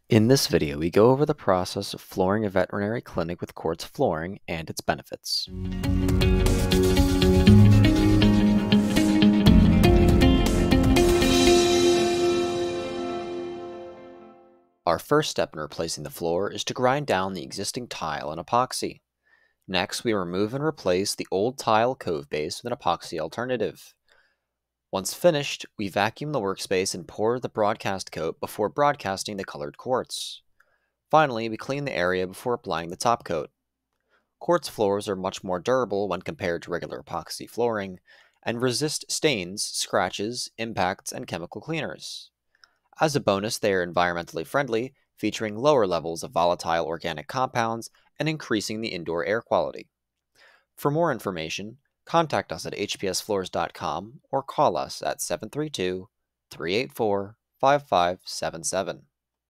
In this video, we go over the process of flooring a veterinary clinic with quartz flooring and its benefits. Our first step in replacing the floor is to grind down the existing tile and epoxy. Next, we remove and replace the old tile cove base with an epoxy alternative. Once finished, we vacuum the workspace and pour the broadcast coat before broadcasting the colored quartz. Finally, we clean the area before applying the top coat. Quartz floors are much more durable when compared to regular epoxy flooring and resist stains, scratches, impacts, and chemical cleaners. As a bonus, they are environmentally friendly, featuring lower levels of volatile organic compounds and increasing the indoor air quality. For more information, contact us at hpsfloors.com or call us at 732-384-5577.